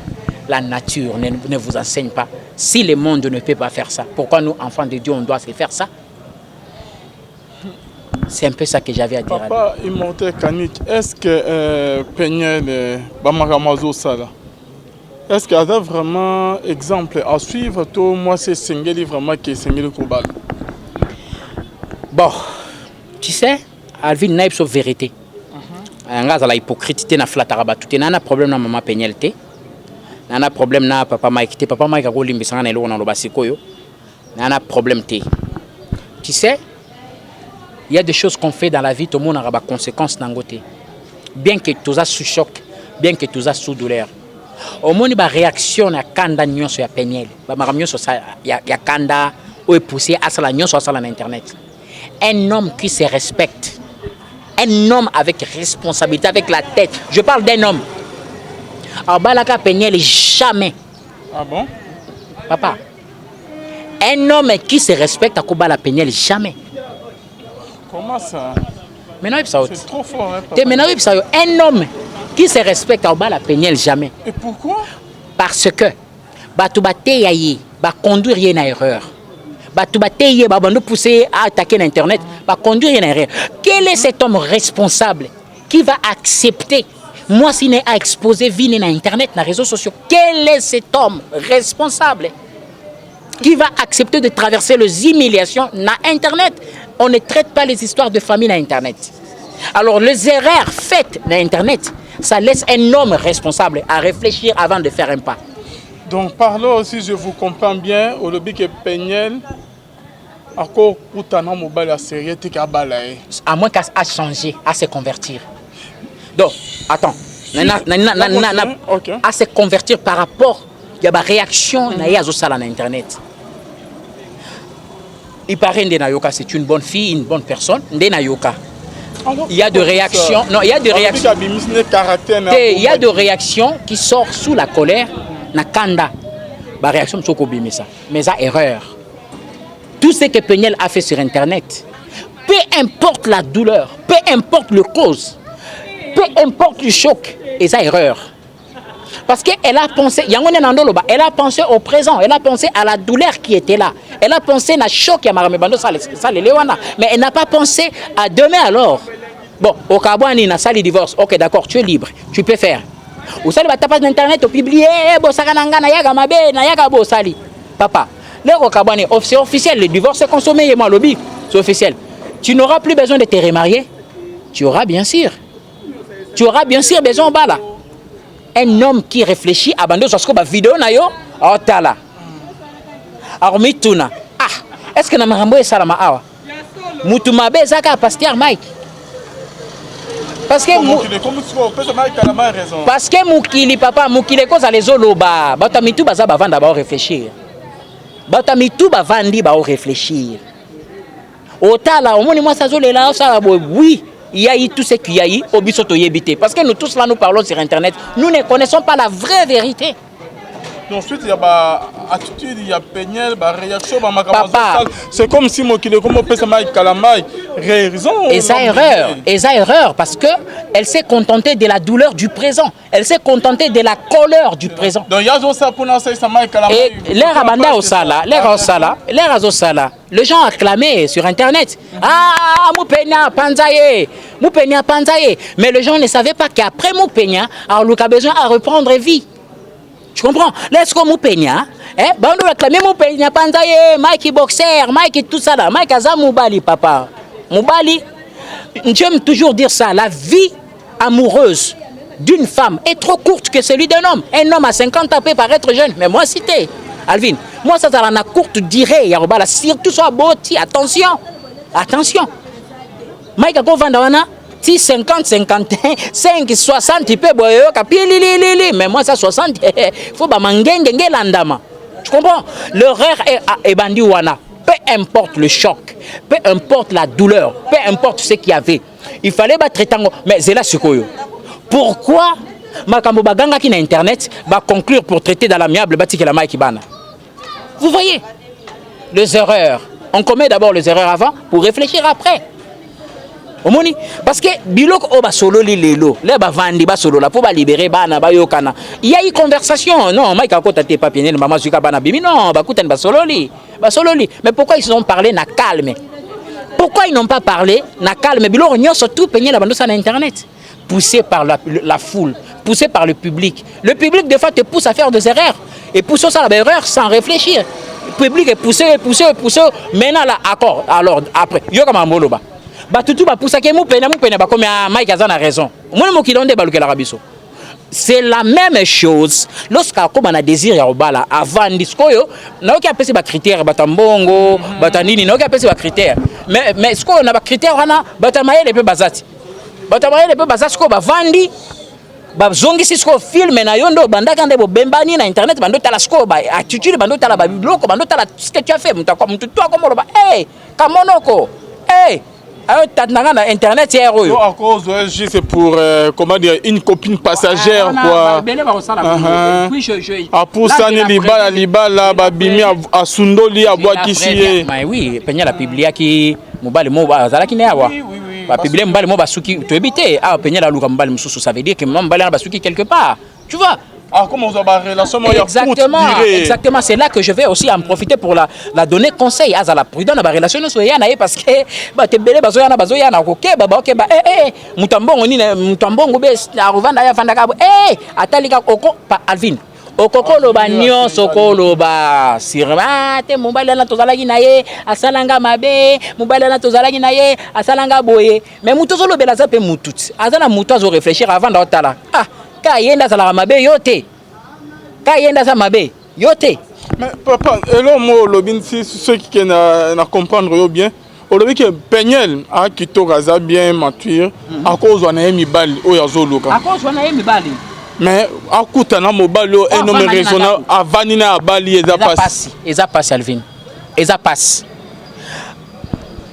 la nature ne vous enseigne pas. Si le monde ne peut pas faire ça, pourquoi nous, enfants de Dieu, on doit se faire ça? C'est un peu ça que j'avais à dire. Papa Immortel Kanik, est-ce que Peniel Bamaramazo Sala, est-ce qu'il y a vraiment exemple à suivre? Toi, moi, c'est Sengeli vraiment qui est Sengeli Koubal. Bon, tu sais, Alvin n'a pas de vérité. Nga la hypocrite na flatara tout na problème na maman Peniel te na problème na papa Mike te papa Mike ko limbisanga na elo na loba sikoyo na problème te. Tu sais, il y a des choses qu'on fait dans la vie, tout le monde a des conséquences nangote. Bien que tout ça sous choc, bien que tout ça sous douleur. Au moins ba réaction na kanda nyonso ya Peniel. Ba maramnyonso ça ya kanda ou poussé à ça la nyonso à ça na internet. Un homme qui se respecte. Un homme avec responsabilité, avec la tête. Je parle d'un homme. Alors, Balaka Peniel, jamais. Ah bon? Papa. Un homme qui se respecte à Kobala Peniel, jamais. Comment ça? C'est trop fort, hein, papa. Un homme qui se respecte à Kobala Peniel, jamais. Et pourquoi? Parce que, Batubate Yaye, va conduire une erreur. Batubate va nous pousser à attaquer l'Internet, va conduire une erreur. Quel est cet homme responsable qui va accepter, moi, s'il n'est à exposer vie dans Internet, dans les réseaux sociaux? Quel est cet homme responsable? Qui va accepter de traverser les humiliations dans Internet? On ne traite pas les histoires de famille dans Internet. Alors, les erreurs faites dans Internet, ça laisse un homme responsable à réfléchir avant de faire un pas. Donc, parlons aussi, je vous comprends bien, au lobby que Péniel, encore pour ta nom mobile à série, tu as balayé. À moins qu'à changer, à se convertir. Donc, attends. À se convertir par rapport à la réaction sur Internet. Il paraît que Nayoka c'est une bonne fille, une bonne personne. Nayoka. Il y a de réactions. Non, il y a de réactions. Il y a de réactions qui sortent sous la colère. Nakanda. La réaction c'est ça. Mais ça erreur. Tout ce que Péniel a fait sur Internet, peu importe la douleur, peu importe le cause, peu importe le choc, et ça erreur. Parce qu'elle a pensé, elle a pensé au présent, elle a pensé à la douleur qui était là. Elle a pensé à choc, mais elle n'a pas pensé à demain alors. Bon, au Kabouani, na sali divorce, ok d'accord, tu es libre, tu peux faire. Ou sali ta page d'internet, au publier, papa. C'est officiel, le divorce est consommé, lobby, c'est officiel. Tu n'auras plus besoin de te remarier. Tu auras bien sûr besoin de là. Un homme qui réfléchit, abandonne sa vidéo, oh tala. Alors, mituna. Ah, est-ce que na marambo est salama awa? Mutumabe zaka pasteur Mike. Parce que mukili papa, mukili koza les oloba. Bata mitu baza bavanda ba réfléchir. Bata mitu bavandi ba réfléchir. Otala, au moins moi ça zolela ça oui. Il y a eu tout ce qu'il y a eu au bisoto yébité. Parce que nous tous là, nous parlons sur Internet. Nous ne connaissons pas la vraie vérité. Ensuite, il y a attitude, il y a Péniel, réaction, papa. C'est comme si moi qui le comment pèse ma calamai raison. Et ça erreur parce que elle s'est contentée de la douleur du présent. Elle s'est contentée de la colère du présent. Donc il y a ça pour lancer ça ma calamai. Et l'air abanda au sala, l'air au sala. Les gens acclamaient sur Internet. Ah, Moupenia Panzaye, Moupenia Panzaye. Mais les gens ne savaient pas qu'après Moupenia, alors Luc a besoin à reprendre vie. Tu comprends? Laisse-moi Moupenia. Bando acclamé Moupenia Panzaye, Mike boxer, Mike tout ça là. Mike Aza Moubali, papa. Moubali. J'aime toujours dire ça. La vie amoureuse d'une femme est trop courte que celui d'un homme. Un homme à 50 ans peut paraître jeune. Mais moi, cité. Alvin, moi ça a courte durée, surtout soit boti, attention. Mike a vendu 50, 51, 5, 60, tu peux boire, mais moi ça 60, il faut que je landama. Tu comprends? L'erreur est bandi wana. Peu importe le choc, peu importe la douleur, peu importe ce qu'il y avait, il fallait battre tango. Mais c'est là ce que pourquoi Makambo Baganga qui n'a internet va conclure pour traiter dans l'amiable bâti que la Mike Bana. Vous voyez les erreurs. On commet d'abord les erreurs avant pour réfléchir après. Parce que bilok oba solo li lelo, les bavandi ba solo la pour ba libérer bana ba yokana. Il y a eu conversation. Non, Mike a côté papier maman suka bana bimi non, ba kuten ba solo li. Mais pourquoi ils ont parlé na calme? Pourquoi ils n'ont pas parlé na calme? Bilok nyo surtout peigné la bande sur internet. Poussé par la foule, poussé par le public. Le public, des fois, te pousse à faire des erreurs. Et pousse ça à l'erreur sans réfléchir. Le public est poussé. Maintenant, là, accord. Alors, après, yo comme un moloba. Bah, tout va pousser que moupena, comme Mike Azan a raison. Moi, je suis de l'Arabiso. C'est la même chose. Lorsqu'on a un désir, avant discoyo, on a pas des critères, batambongo, batanini, on a pas des critères. Mais ce qu'on a des critères, on a batamaye les peu basati. Batamaye les peu basati, ko bavandi, bazongi sisko film na yondo bandaka ndebo bembani na internet bando tala sko ba attitude bando tala ba bibloko bando tala ce que tu as fait muta comme tout toi comme ba kamonoko internet c'est héros. À cause c'est pour comment dire une copine passagère quoi. Pour ça liba là babimi à sundoli à bois qui mais oui penya la publia qui mobile mo bazala qui newa ba publier mobile mo basuki to éviter penya la luka mobile mususu ça veut dire que mobile na basuki quelque part tu vois. Comment on a relation exactement, c'est là que je vais aussi en profiter pour la donner conseil à la prudence dans la relation parce que te belé bazoyana OK mutambongo ni mutambongo be aruvanda ya fandaka atalika oko pa Alvin okokoloba nyonso koloba sirma te mobali na tozalaki na ye asalanga mabe mobali na tozalaki na ye asalanga boye mais mutu zolobela za pe mututi azana mutu azo réfléchir avant d'otala ka yenda azalaka mabe yote ka yenda za mabe yote. Mais papa elo mo lobin si ceux qui na comprendre yo bien olobi que Peniel a kitoko za bien mature à cause on a mibali oyo azoluka à cause on a mibali mais akutana mobali un homme raisonnable avani na abali eza passe Alvin eza passe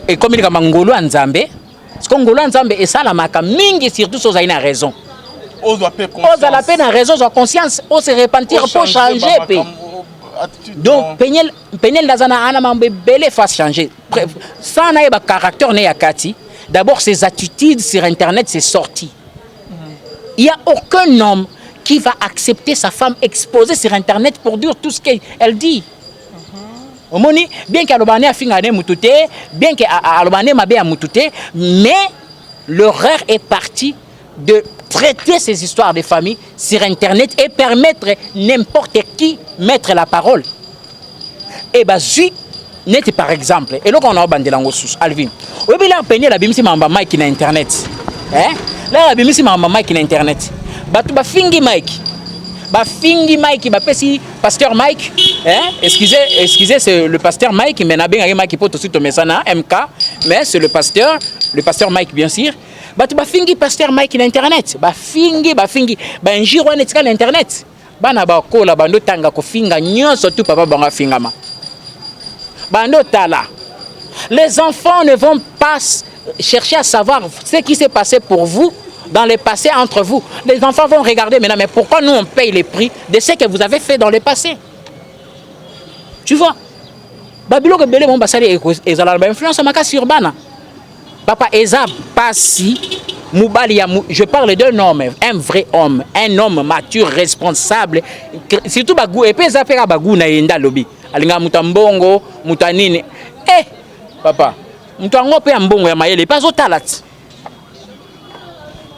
et comme il ka mangolo nzambe parce que ngolo nzambe esalamaka mingi surtout so zaina raison oza la peine raison za conscience on se repentir pour changer pe donc Peniel Lazana ana mambe belé face changer ça na ba caractère ne yakati d'abord ses attitudes sur internet c'est sorti il y a aucun homme qui va accepter sa femme exposée sur internet pour dire tout ce qu'elle dit. Omoni bien qu'alobane a fingane mutute, bien qu'alobane mabe a mutute, mais l'horreur est partie de traiter ces histoires de famille sur internet et permettre n'importe qui mettre la parole. Et bah si net par exemple, et là on a bandelango sous Alvin. Oui bien là peine la bimisi mamba Mike na internet. Hein? Là la bimisi mamba Mike na internet. Batu ba fingi Mike ba pesi pasteur Mike hein excusez c'est le pasteur Mike mais na benga Mike poto aussi to mesana MK mais c'est le pasteur Mike bien sûr batu ba fingi pasteur Mike na internet ba fingi ba njiro na tika na internet bana ba kola bando tanga ko finga nyonso tout papa banga fingama bando tala les enfants ne vont pas chercher à savoir ce qui s'est passé pour vous dans le passé entre vous. Les enfants vont regarder maintenant, mais pourquoi nous on paye les prix de ce que vous avez fait dans le passé? Tu vois? Babylone que belé mon basali et zala influence makasi urbana. Papa Eza Passi Moubali, je parle d'un homme, un vrai homme, un homme mature, responsable, surtout bagou et puis ça fait bagou na yenda lobby. Alinga mutambongo, mutanini. Eh papa, mutango pe mbongo ya mayele pas au talat.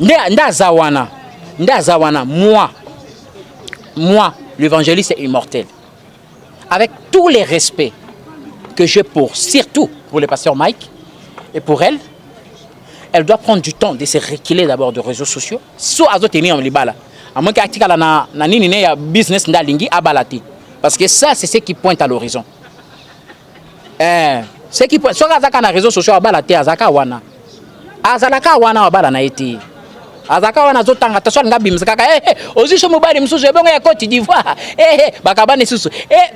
Ndazawana, moi, l'évangéliste est immortel. Avec tous les respects que j'ai surtout pour le pasteur Mike et pour elle doit prendre du temps de se reculer d'abord des réseaux sociaux. Soit à tenir en libala. À moins qu'elle na nini ne ya business ndalingi abalati. Parce que ça c'est ce qui pointe à l'horizon. Ce qui pointe, soit azaka na réseaux sociaux abalati azaka wana. Azalaka wana abala na eti. Azaka wana zotanga taswa ngabimza kaka ozisho mobali msusu ebongo ya Côte d'Ivoire bakabane susu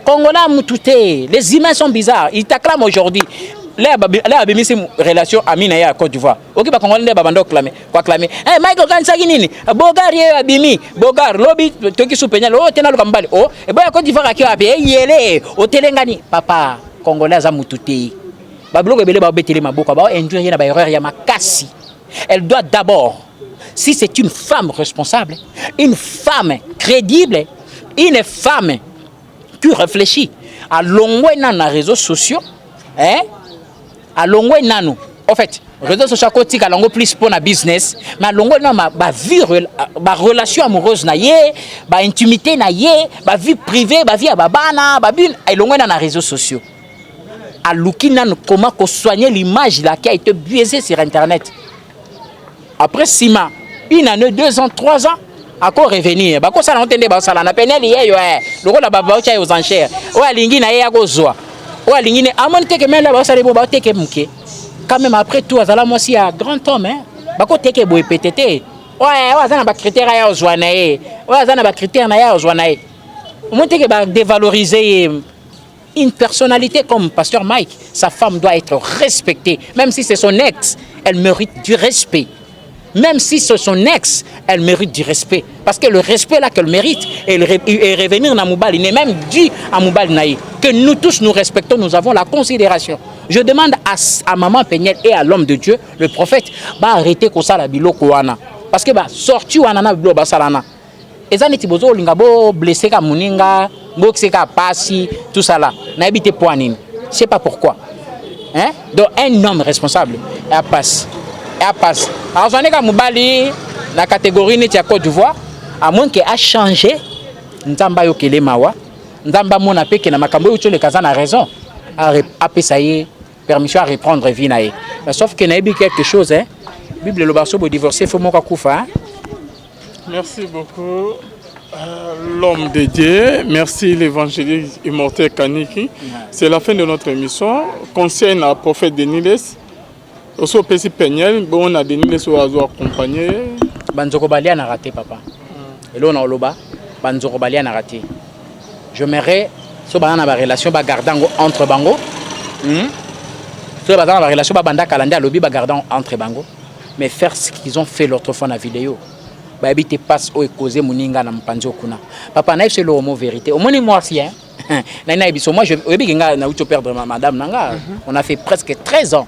Congolais mutute les humains sont bizarres ils t'acclament aujourd'hui là abimisi relation amina ya Côte d'Ivoire oki ba Congolais nde babando clamer Michael kansaki nini Bogar ye abimi Bogar lobi toki supenyalo tena lokambali eboya Côte d'Ivoire akio api yele otelengani papa Congolais za mutute babloko ebele ba betele maboka ba endurer na ba erreur ya makasi. Elle doit d'abord, si c'est une femme responsable, une femme crédible, une femme qui réfléchit, à longue dans les réseaux sociaux, à longue dans en fait, les réseaux sociaux côté à longue plus pour la business, mais à longue dans ma vie, ma relation amoureuse na yé, ma intimité na yé, ma vie privée, ma vie à babana, ma vie à longue dans les réseaux sociaux. À l'oukina comment soigner l'image là qui a été biaisée sur internet. Après 6 mois, une année, 2 ans, 3 ans, à quoi revenir? Bah quoi ça l'entendait, bah ça l'a peine lié, le rôle là-bas aux enchères. Ouais, lingi na ya gozoa. Ouais, lingi à mon teke mais là, bah ça les beaux, bah teke mouké. Quand même après tout, ça là moi aussi un grand homme, hein. Bah quoi teke boy pétété. Ouais, ça n'a pas critère à aux ouais, ça n'a pas critère na ya aux wanae. Mon teke bah dévaloriser. Une personnalité comme Pasteur Mike, sa femme doit être respectée. Même si c'est son ex, elle mérite du respect. Même si c'est son ex, elle mérite du respect. Parce que le respect là qu'elle mérite, et revenir à Moubali, il est même dit à Moubali Naï, que nous tous nous respectons, nous avons la considération. Je demande à Maman Peniel et à l'homme de Dieu, le prophète, bah arrêter comme ça la bilo koana. Parce que bah sorti wanana bilo basalana. Et ça n'est pas lingabo blessé ka muninga, boxé ka passi, tout ça là. Na habité poanine. Je sais pas pourquoi. Hein? Donc un homme responsable, elle passe. Alors j'en ai qu'à Moubali, la catégorie n'est Côte d'Ivoire, à moins qu'elle a changé nzamba yo kele mawa nzamba mona peke na makambo yo le kaza na raison a pesaye permission à reprendre vie na ye sauf que na yebi quelque chose hein Bible le barso bo divorcer faut moka kufa. Merci beaucoup l'homme de Dieu, merci l'évangéliste immortel Kaniki. C'est la fin de notre émission. Conseil à prophète Deniles. Aussi au petit Peniel, on a Deniles au hasard accompagné. Banzoko Balia n'a raté papa. Et là on a Oloba, Banzoko Balia n'a raté. Je m'aimerais so ba na ba relation ba gardango entre bango. So ba na ba relation ba banda kalanda lobi ba gardant entre bango. Mais faire ce qu'ils ont fait l'autre fois dans la vidéo. Bah habite passe au causé muninga na mpanzo kuna. Papa na c'est le mot vérité. Au moins moi si hein. Na biso moi je obi na uto perdre madame nanga. On a fait presque 13 ans.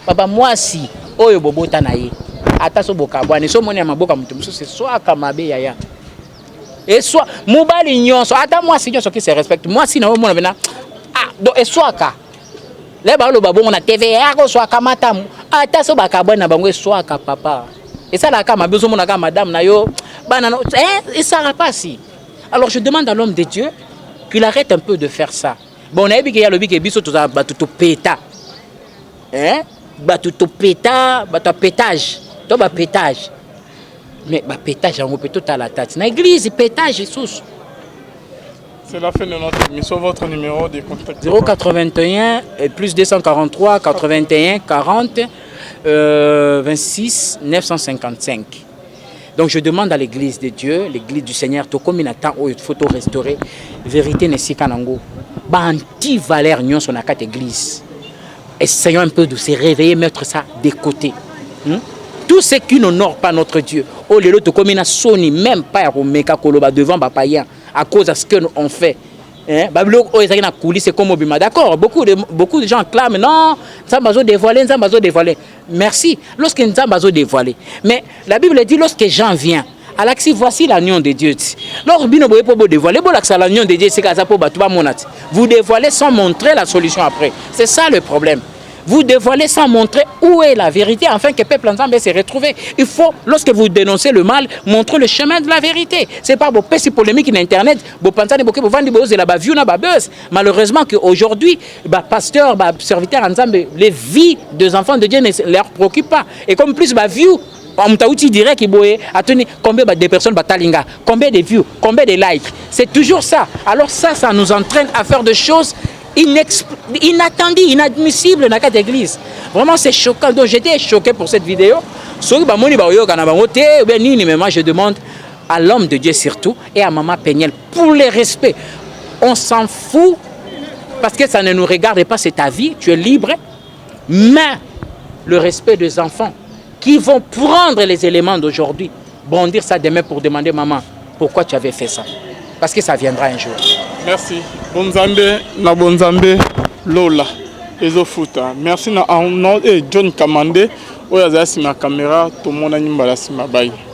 Papa moi si oyo bobota na ye. Ata so boka bwana so moni maboka mutu muso c'est soit kamabe yaya. Et soit mobali nyonso ata moi si nyonso qui se respecte. Moi si na mona bena donc et soit ka. Les balo babongo na TVA ko soit kamata ata so baka bwana bango soit ka papa. Et ça, là, madame, et ça n'a pas si. Alors je demande à l'homme de Dieu qu'il arrête un peu de faire ça. Bon, on a vu qu'il y a le bique biso tout péta. Hein? Tout péta, pétage. Tout pétage. Mais pétage, on peut tout à la tête. Dans l'église, pétage, Jesus. C'est la fin de notre émission. Votre numéro de contact 081 plus 243 81 40 26 955. Donc je demande à l'église de Dieu, l'église du Seigneur, tout comme il attend où il faut restaurer vérité n'est si kanango. Banti valeur nyon son akat église. Essayons un peu de se réveiller, mettre ça de côté. Tout ce qui n'honore pas notre Dieu. Oh les autres comme il a sonné même pas à Romeka Koloba devant Bapayan à cause de ce que on fait. C'est comme Obima. D'accord, beaucoup de gens clament non, Nzambazo dévoilé. Merci. Lorsque Nzambazo dévoilé. Mais la Bible dit lorsque Jean vient, Alexis, voici l'agneau de Dieu. Lorsque Bino Boye pour dévoiler, l'agneau de Dieu, c'est vous dévoilez sans montrer la solution après. C'est ça le problème. Vous dévoilez sans montrer où est la vérité afin que le peuple ensemble se retrouve. Il faut, lorsque vous dénoncez le mal, montrer le chemin de la vérité. Ce n'est pas vos petits polémiques sur Internet, vos pensées, vos ventes, vos buzz. Malheureusement qu'aujourd'hui, les pasteurs, les serviteurs ensemble, les vies des enfants de Dieu ne leur préoccupent pas. Et comme plus les views, on dirait qu'il y a combien de personnes batalinga, combien de views, combien de likes. C'est toujours ça. Alors ça nous entraîne à faire des choses inattendu, inadmissible dans cette église. Vraiment, c'est choquant. Donc, j'étais choqué pour cette vidéo. Mais moi, je demande à l'homme de Dieu surtout et à Maman Peniel pour le respect. On s'en fout parce que ça ne nous regarde pas, c'est ta vie, tu es libre. Mais le respect des enfants qui vont prendre les éléments d'aujourd'hui, bondir ça demain pour demander maman, pourquoi tu avais fait ça? Parce que ça viendra un jour. Merci. Bonzambe, na Bonzambe, Lola, Ezofuta. Merci na John Kamande, Oya Zasima Caméra, tout le monde a une balasima baye.